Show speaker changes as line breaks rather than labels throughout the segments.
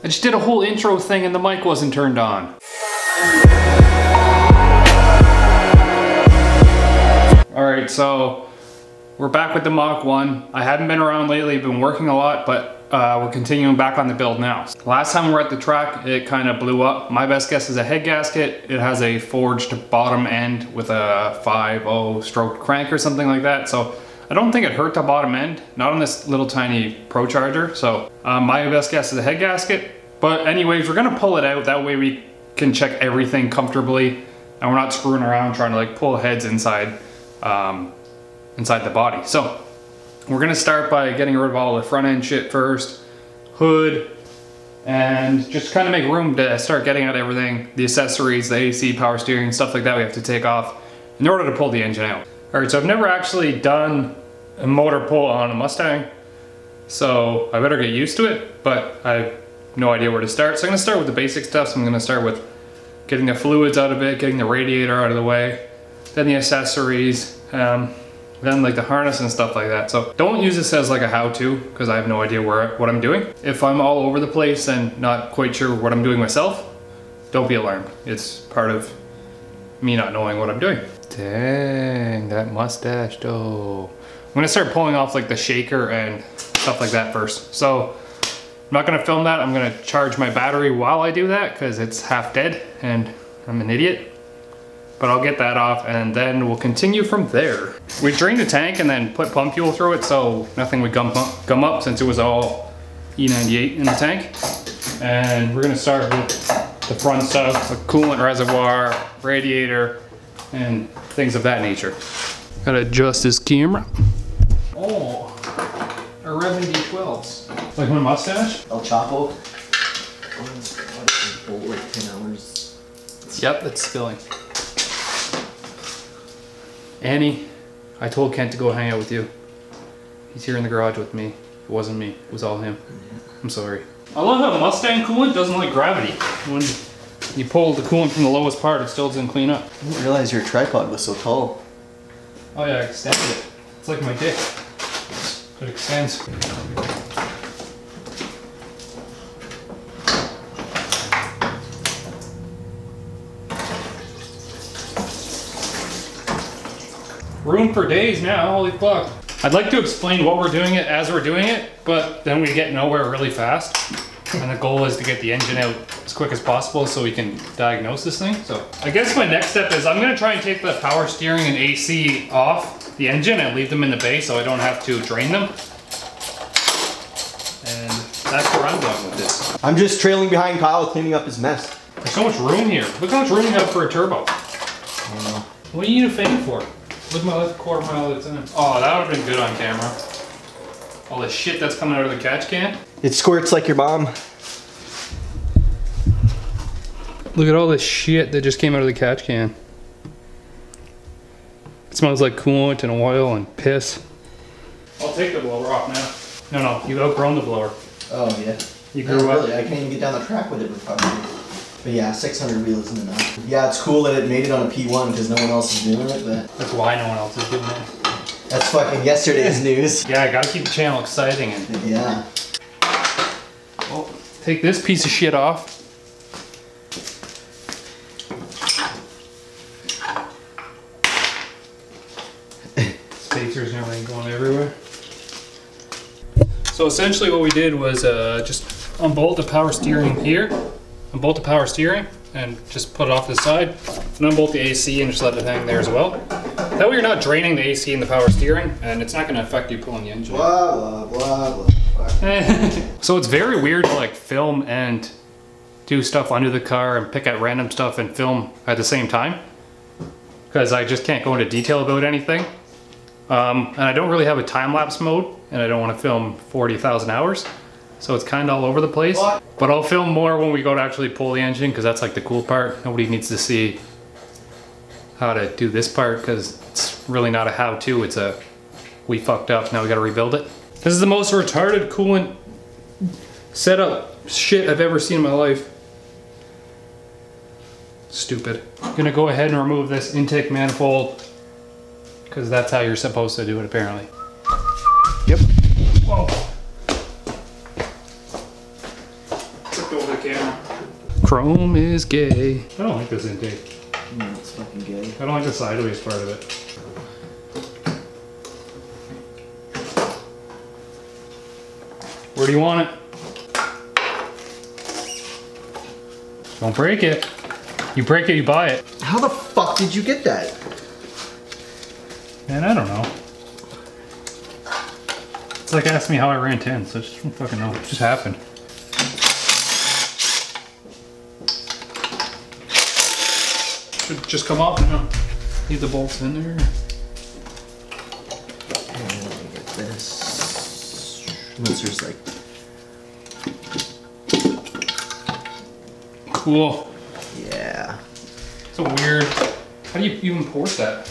just did a whole intro thing and the mic wasn't turned on. Alright, so we're back with the Mach 1. I haven't been around lately, been working a lot, but we're continuing back on the build now. Last time we were at the track, it kind of blew up. My best guess is a head gasket. It has a forged bottom end with a 5.0 stroke crank or something like that. So I don't think it hurt the bottom end, not on this little tiny Pro Charger. So my best guess is a head gasket. But anyways, we're gonna pull it out. That way we can check everything comfortably and we're not screwing around trying to like pull heads inside the body. So we're gonna start by getting rid of all the front end shit first, hood, and just kind of make room to start getting at everything, the accessories, the AC, power steering, stuff like that we have to take off in order to pull the engine out. All right, so I've never actually done a motor pull on a Mustang, so I better get used to it, but I have no idea where to start. So I'm gonna start with the basic stuff. So I'm gonna start with getting the fluids out of it, getting the radiator out of the way, then the accessories, then like the harness and stuff like that. So don't use this as like a how-to because I have no idea what I'm doing. If I'm all over the place and not quite sure what I'm doing myself, don't be alarmed. It's part of me not knowing what I'm doing. Dang, that mustache though. I'm gonna start pulling off like the shaker and stuff like that first. So I'm not gonna film that. I'm gonna charge my battery while I do that because it's half dead and I'm an idiot. But I'll get that off and then we'll continue from there. We drained the tank and then put pump fuel through it so nothing would gum up since it was all E98 in the tank. And we're gonna start with the front stuff, the coolant reservoir, radiator, and things of that nature. Gotta adjust this camera. Oh, our Revan D12s. Like my mustache?
El Chapo. Like 10 hours.
Yep, it's spilling. Annie, I told Kent to go hang out with you. He's here in the garage with me. It wasn't me, it was all him. I'm sorry. I love how Mustang coolant doesn't like gravity. When you pull the coolant from the lowest part, it still doesn't clean up.
I didn't realize your tripod was so tall.
Oh yeah, I extended it. It's like my dick. It extends. Room for days now, holy fuck. I'd like to explain what we're doing it as we're doing it, but then we get nowhere really fast. And the goal is to get the engine out as quick as possible so we can diagnose this thing. So I guess my next step is I'm gonna try and take the power steering and AC off the engine and leave them in the bay so I don't have to drain them. And that's where I'm going with this.
I'm just trailing behind Kyle cleaning up his mess.
There's so much room here. Look how much room you have for a turbo.
I don't know.
What do you need a fan for? Look at my left quarter mile that's in it. Oh, that would have been good on camera. All the shit that's coming out of the catch can.
It squirts like your mom.
Look at all this shit that just came out of the catch can. It smells like coolant and oil and piss. I'll take the blower off now. No, you've outgrown the blower.
Oh yeah.
You grew up.
Really, I can't even get down the track with it with probably. But yeah, 600 wheels isn't enough. Yeah, it's cool that it made it on a P1 because no one else is doing it, but...
That's why no one else is doing it.
That's fucking yesterday's news.
Yeah, I gotta keep the channel exciting and...
Yeah.
Well, take this piece of shit off. Spacers and everything going everywhere. So essentially what we did was just unbolt the power steering here. Unbolt the power steering and just put it off to the side. And unbolt the AC and just let it hang there as well. That way you're not draining the AC and the power steering and it's not going to affect you pulling the engine.
Blah, blah, blah, blah.
So it's very weird to like film and do stuff under the car and pick at random stuff and film at the same time. Because I just can't go into detail about anything. And I don't really have a time-lapse mode and I don't want to film 40,000 hours. So it's kind of all over the place. What? But I'll film more when we go to actually pull the engine because that's like the cool part. Nobody needs to see how to do this part because it's really not a how-to. It's a we fucked up, now we gotta rebuild it. This is the most retarded coolant setup shit I've ever seen in my life. Stupid. I'm gonna go ahead and remove this intake manifold because that's how you're supposed to do it apparently. Yep. Whoa. Took the the camera. Chrome is gay. I don't like this intake.
No, it's fucking gay.
I don't like the sideways part of it. Where do you want it? Don't break it. You break it, you buy it.
How the fuck did you get that?
Man, I don't know. It's like asking me how I ran 10, so I just don't fucking know. It just happened. Should just come off, you know. Leave the bolts in there.
Let me get this. Unless there's like...
Cool.
Yeah.
It's a weird... How do you even port that?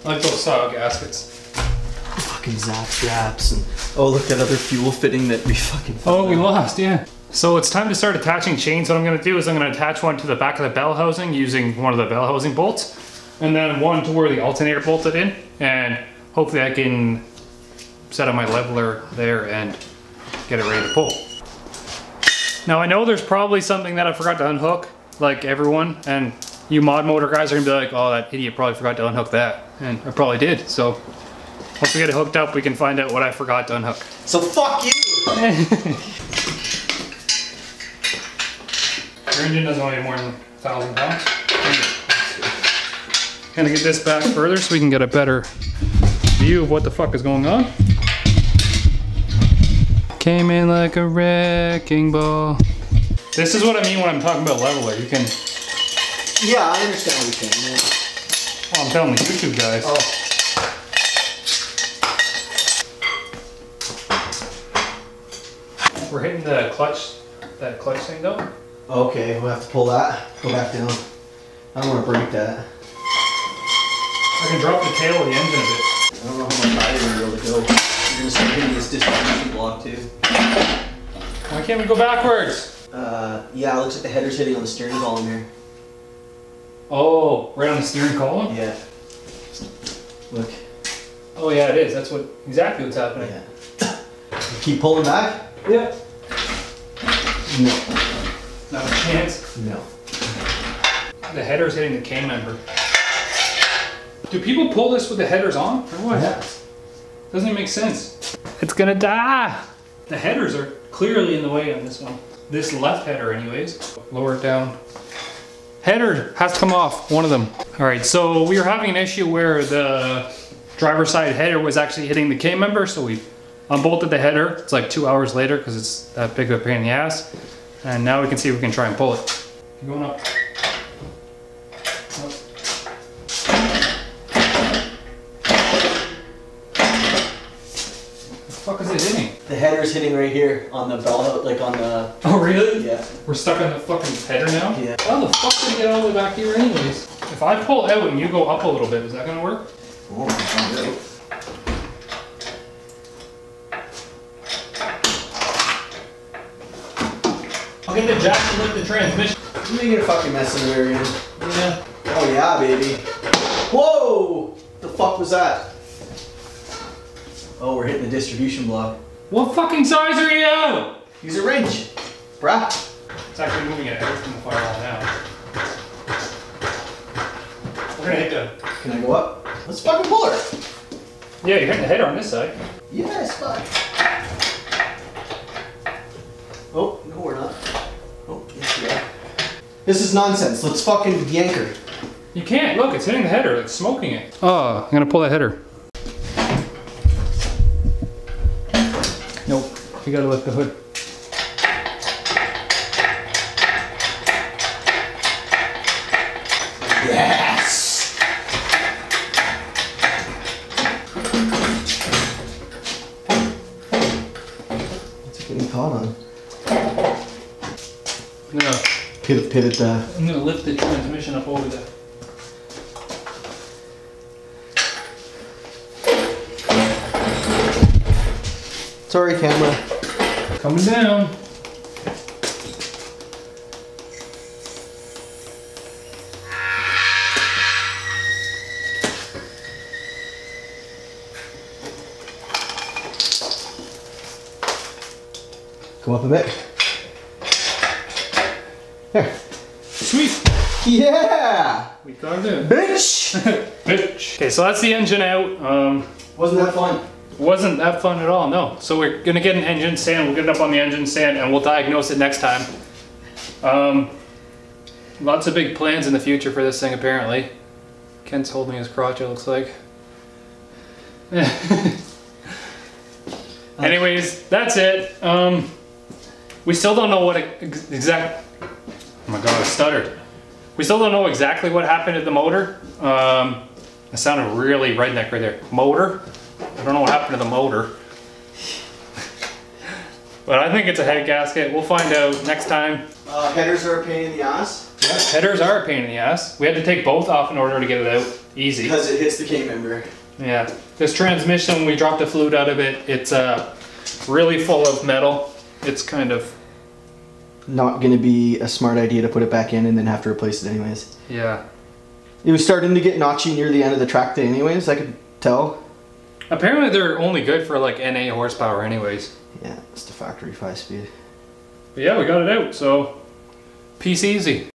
I like those style gaskets.
Fucking zap straps and... Oh, look, that other fuel fitting that we fucking...
Oh, we lost, yeah. So it's time to start attaching chains. What I'm gonna do is I'm gonna attach one to the back of the bell housing using one of the bell housing bolts. And then one to where the alternator bolted in. And hopefully I can set up my leveler there and get it ready to pull. Now I know there's probably something that I forgot to unhook, like everyone. And you mod motor guys are gonna be like, oh, that idiot probably forgot to unhook that. And I probably did, so. Once we get it hooked up, we can find out what I forgot to unhook.
So fuck you!
Your engine doesn't weigh more than 1,000 pounds. Gonna get this back further so we can get a better view of what the fuck is going on. Came in like a wrecking ball. This is what I mean when I'm talking about leveler. You can...
Yeah, I understand what you're saying. Yeah.
Oh, I'm telling the YouTube guys.
Oh.
We're hitting the clutch, that clutch thing though.
Okay, we'll have to pull that. Go back down. I don't want to break that.
I can drop the tail of the engine a bit.
I don't know how much higher you're able to go. You're going to start hitting this distribution block too.
Why can't we go backwards?
Yeah, it looks like the header's hitting on the steering column here.
Oh, right on the steering column?
Yeah. Look.
Oh yeah, it is. That's exactly what's happening.
Yeah. Keep pulling back?
Yep.
No.
Not a chance.
No.
The header's hitting the K member. Do people pull this with the headers on? Or what?
Yeah.
Doesn't even make sense. It's gonna die. The headers are clearly in the way on this one. This left header anyways. Lower it down. Header has to come off, one of them. All right, so we were having an issue where the driver's side header was actually hitting the K member, so we unbolted the header. It's like 2 hours later because it's that big of a pain in the ass. And now we can see if we can try and pull it. You're going up. What the fuck is it hitting?
The header's hitting right here on the bell, like on the...
Oh really?
Yeah.
We're stuck on the fucking header now?
Yeah.
How the fuck did it get all the way back here anyways? If I pull out and you go up a little bit, is that gonna work?
Oh, find out.
I'll get the jack to lift the transmission.
You're making a fucking mess in the rear end.
Yeah.
Oh yeah, baby. Whoa! The fuck was that? Oh, we're hitting the distribution block.
What fucking size are you?
Use a wrench, brah.
It's actually moving it away from the firewall now. We're gonna hit the...
Can I go up? Let's fucking pull her.
Yeah, you're hitting the header on this side.
Yes, fuck. Oh, no we're not. Oh, yes we are. This is nonsense. Let's fucking yank her.
You can't. Look, it's hitting the header. It's smoking it. Oh, I'm gonna pull that header. Nope. You gotta lift the hood.
Yes! What's it getting caught on?
No.
Pivot the...
I'm gonna lift the transmission up over there.
Sorry, camera.
Coming down.
Come up a bit. There.
Sweet.
Yeah!
We got it.
Bitch!
Bitch. Okay, so that's the engine out.
Wasn't that fun?
Wasn't that fun at all, no. So we're gonna get an engine stand, we'll get it up on the engine stand, and we'll diagnose it next time. Lots of big plans in the future for this thing, apparently. Ken's holding his crotch, it looks like. Anyways, that's it. We still don't know what exact. Oh my god, I stuttered. We still don't know exactly what happened to the motor. I sounded really redneck right there. Motor? I don't know what happened to the motor. But I think it's a head gasket. We'll find out next time.
Headers are a pain in the ass.
Yeah, headers are a pain in the ass. We had to take both off in order to get it out. Easy.
Because it hits the K-member.
Yeah. This transmission, when we dropped the fluid out of it, it's really full of metal. It's kind of...
Not going to be a smart idea to put it back in and then have to replace it anyways.
Yeah.
It was starting to get notchy near the end of the track day anyways, I could tell.
Apparently they're only good for like NA horsepower anyways.
Yeah, it's the factory 5-speed.
But yeah, we got it out, so peace easy.